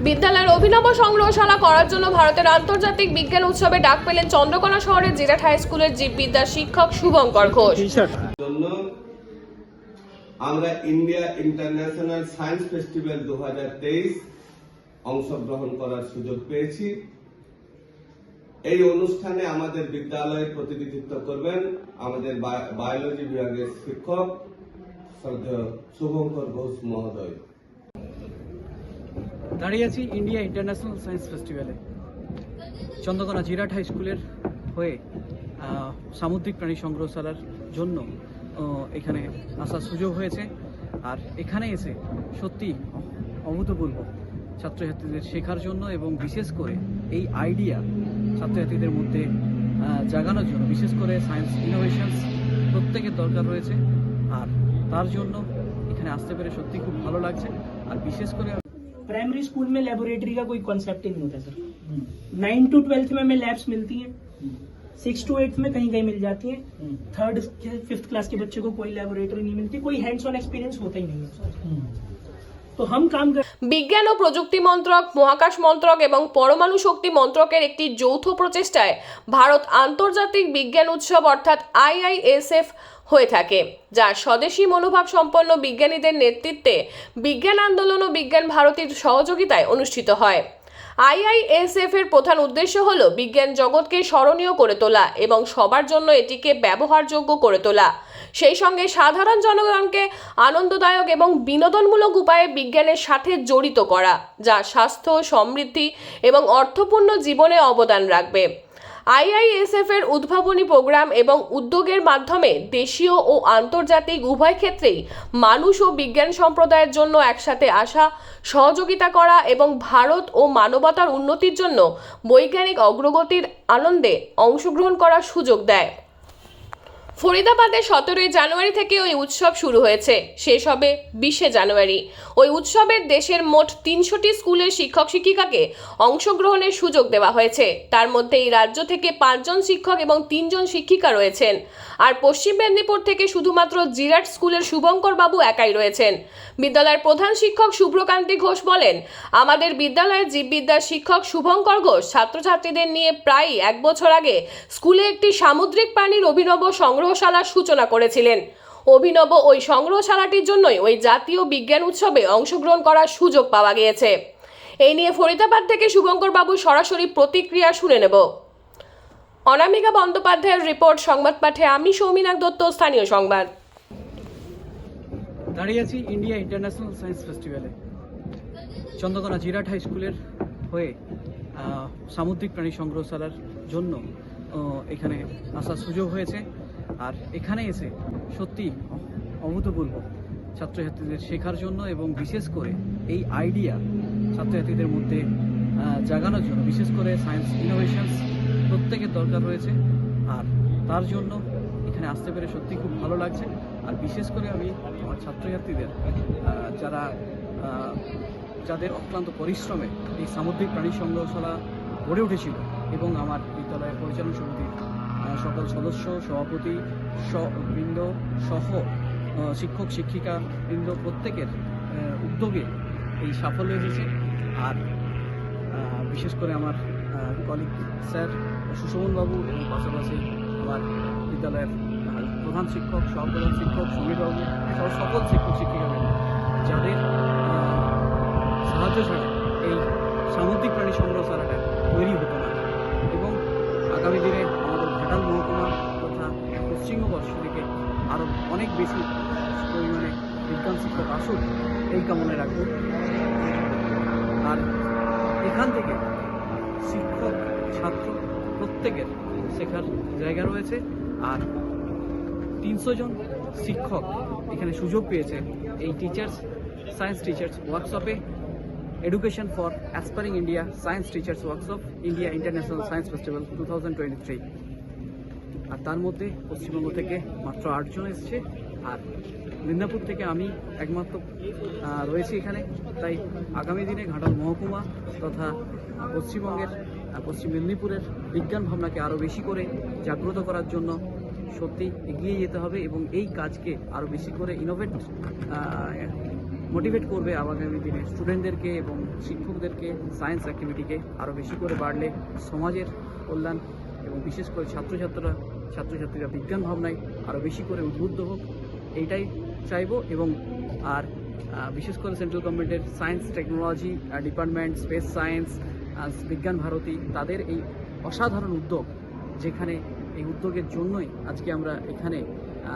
বিদ্যালয়ের অভিনব সংগ্রহশালা করার জন্য ভারতের আন্তর্জাতিক বিজ্ঞান উৎসবে ডাক পেলেন চন্দ্রকোনা শহরের জিরাট হাই স্কুলের জীববিদ্যার শিক্ষক শুভঙ্কর ঘোষ। আমরা ইন্ডিয়া ইন্টারন্যাশনাল সায়েন্স ফেস্টিভ্যাল 2023 অংশগ্রহণ করার সুযোগ পেয়েছি। এই অনুষ্ঠানে আমাদের বিদ্যালয়ের প্রতিনিধিত্ব করবেন আমাদের বায়োলজি বিভাগের শিক্ষক শ্রদ্ধেয় শুভঙ্কর ঘোষ মহোদয়। দাঁড়িয়ে আছি ইন্ডিয়া ইন্টারন্যাশনাল সায়েন্স ফেস্টিভ্যালে। চন্দ্রকোনা জিরাট হাই স্কুলের হয়ে সামুদ্রিক প্রাণী সংগ্রহশালার জন্য এখানে আসার সুযোগ হয়েছে। আর এখানে এসে সত্যি অভূতপূর্ব ছাত্রছাত্রীদের শেখার জন্য এবং বিশেষ করে এই আইডিয়া ছাত্রছাত্রীদের মধ্যে জাগানোর জন্য, বিশেষ করে সায়েন্স ইনোভেশনস প্রত্যেকের দরকার রয়েছে। আর তার জন্য এখানে আসতে পেরে সত্যি খুব ভালো লাগছে। আর বিশেষ করে प्राइमरी स्कूल में लेबोरेटरी का कोई कॉन्सेप्ट ही नहीं होता सर। 9 to 12th में हमें लैब्स मिलती हैं, 6 to 8th में कहीं कहीं मिल जाती हैं, 3rd 5th क्लास के बच्चे को कोई लेबोरेटरी नहीं मिलती, कोई हैंड्स ऑन एक्सपीरियंस होता ही नहीं है। तो हम काम कर বিজ্ঞান ও প্রযুক্তি মন্ত্রক, মহাকাশ মন্ত্রক এবং পরমাণু শক্তি মন্ত্রকের একটি যৌথ প্রচেষ্টায় ভারত আন্তর্জাতিক বিজ্ঞান উৎসব অর্থাৎ IISF হয়ে থাকে, যা স্বদেশী মনোভাব সম্পন্ন বিজ্ঞানীদের নেতৃত্বে বিজ্ঞান আন্দোলন ও বিজ্ঞান ভারতীর সহযোগিতায় অনুষ্ঠিত হয়। IISF এর প্রধান উদ্দেশ্য হল বিজ্ঞান জগৎকে স্মরণীয় করে তোলা এবং সবার জন্য এটিকে ব্যবহারযোগ্য করে তোলা, সেই সঙ্গে সাধারণ জনগণকে আনন্দদায়ক এবং বিনোদনমূলক উপায়ে বিজ্ঞানের সাথে জড়িত করা, যা স্বাস্থ্য, সমৃদ্ধি এবং অর্থপূর্ণ জীবনে অবদান রাখবে। IISF এর উদ্ভাবনী প্রোগ্রাম এবং উদ্যোগের মাধ্যমে দেশীয় ও আন্তর্জাতিক উভয় ক্ষেত্রেই মানুষ ও বিজ্ঞান সম্প্রদায়ের জন্য একসাথে আসা, সহযোগিতা করা এবং ভারত ও মানবতার উন্নতির জন্য বৈজ্ঞানিক অগ্রগতির আনন্দে অংশগ্রহণ করার সুযোগ দেয়। ফরিদাবাদে 17 জানুয়ারি থেকে ওই উৎসব শুরু হয়েছে, শেষ হবে 20 জানুয়ারি। ওই উৎসবের দেশের মোট 300টি স্কুলের শিক্ষক শিক্ষিকাকে অংশগ্রহণের সুযোগ দেওয়া হয়েছে। তার মধ্যে এই রাজ্য থেকে 5 জন শিক্ষক এবং 3 জন শিক্ষিকা রয়েছেন। আর পশ্চিম মেদিনীপুর থেকে শুধুমাত্র জিরাট স্কুলের শুভঙ্কর বাবু একাই রয়েছেন। বিদ্যালয়ের প্রধান শিক্ষক শুভ্রকান্তি ঘোষ বলেন, আমাদের বিদ্যালয়ের জীববিদ্যার শিক্ষক শুভঙ্কর ঘোষ ছাত্রছাত্রীদের নিয়ে প্রায় 1 বছর আগে স্কুলে একটি সামুদ্রিক প্রাণীর অভিনব সংগ্রহশালার সূচনা করেছিলেন। অভিনব ওই সংগ্রহশালাটির জন্যই ওই জাতীয় বিজ্ঞান উৎসবে অংশগ্রহণ করার সুযোগ পাওয়া গিয়েছে। এই নিয়ে ফরিদাবাদ থেকে শুভঙ্কর বাবুর সরাসরি প্রতিক্রিয়া শুনে নেব। অনামিকা বন্দ্যোপাধ্যায়ের রিপোর্ট, সংবাদ পাঠে আমি সৌমিনাক দত্ত, স্থানীয় সংবাদ। দাঁড়িয়ে আছি ইন্ডিয়া ইন্টারন্যাশনাল সায়েন্স ফেস্টিভ্যালে। চন্দ্রকোনা জিরাট হাই স্কুলের হয়ে সামুদ্রিক প্রাণী সংগ্রহশালার জন্য এখানে আসার সুযোগ হয়েছে। আর এখানে এসে সত্যি অভূতপূর্ব ছাত্রছাত্রীদের শেখার জন্য এবং বিশেষ করে এই আইডিয়া ছাত্রছাত্রীদের মধ্যে জাগানোর জন্য, বিশেষ করে সায়েন্স ইনোভেশনস প্রত্যেকের দরকার রয়েছে। আর তার জন্য এখানে আসতে পেরে সত্যি খুব ভালো লাগছে। আর বিশেষ করে আমি আমার ছাত্রছাত্রীদের যাদের অক্লান্ত পরিশ্রমে এই সামুদ্রিক প্রাণী সংগ্রহশালা গড়ে উঠেছিল এবং আমার বিদ্যালয়ের পরিচালনা সমিতির সকল সদস্য, সভাপতি বৃন্দ সহ শিক্ষক শিক্ষিকা বৃন্দ প্রত্যেকের উদ্যোগে এই সাফল্য এসেছে। আর বিশেষ করে আমার কলিগ স্যার সুশোভনবাবু এবং পাশাপাশি আমার বিদ্যালয়ের প্রধান শিক্ষক, সহপ্রধান শিক্ষক সমীরবাবু সহ সকল শিক্ষক শিক্ষিকাদের, যাদের সাহায্য ছাড়া এই সামুদ্রিক প্রাণী সংগ্রহশালাটা তৈরি হতো না। এবং আগামী দিনে আমাদের ঘাটাল মহকুমা তথা পশ্চিমবঙ্গ থেকে আরও অনেক বেশি পরিমাণে বিজ্ঞান শিক্ষক আসুক, এই কামনায় রাখব। আর এখান থেকে শিক্ষক ছাত্র প্রত্যেকের শেখার জায়গা রয়েছে। আর 300 জন শিক্ষক এখানে সুযোগ পেয়েছে এই সায়েন্স টিচার্স ওয়ার্কশপে, education for aspiring India science teachers workshop India international science festival 2023। আর তার মধ্যে পশ্চিমবঙ্গ থেকে মাত্র 8 জন এসছে। আর মেদিনীপুর থেকে আমি একমাত্র রয়েছি এখানে। তাই আগামী দিনে ঘাটাল মহকুমা তথা পশ্চিমবঙ্গের পশ্চিম মেদিনীপুরের বিজ্ঞান ভাবনাকে আরও বেশি করে জাগ্রত করার জন্য সত্যি এগিয়ে যেতে হবে এবং এই কাজকে আরও বেশি করে মোটিভেট করবে আগামী দিনে স্টুডেন্টদেরকে এবং শিক্ষকদেরকে সায়েন্স অ্যাক্টিভিটিকে আরও বেশি করে বাড়লে সমাজের কল্যাণ এবং বিশেষ করে ছাত্রছাত্রীরা বিজ্ঞান ভাবনায় আরও বেশি করে উদ্বুদ্ধ হোক, এইটাই চাইবো। এবং আর বিশেষ করে সেন্ট্রাল গভর্নমেন্টের science technology department, space science, বিজ্ঞান ভারতী, তাদের এই অসাধারণ উদ্যোগ, যেখানে এই উদ্যোগের জন্যই আজকে আমরা এখানে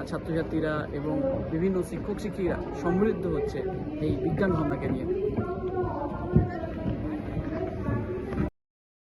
ছাত্রছাত্রীরা এবং বিভিন্ন শিক্ষক শিক্ষিকারা সমৃদ্ধ হচ্ছে এই বিজ্ঞান ভাবনাকে নিয়ে।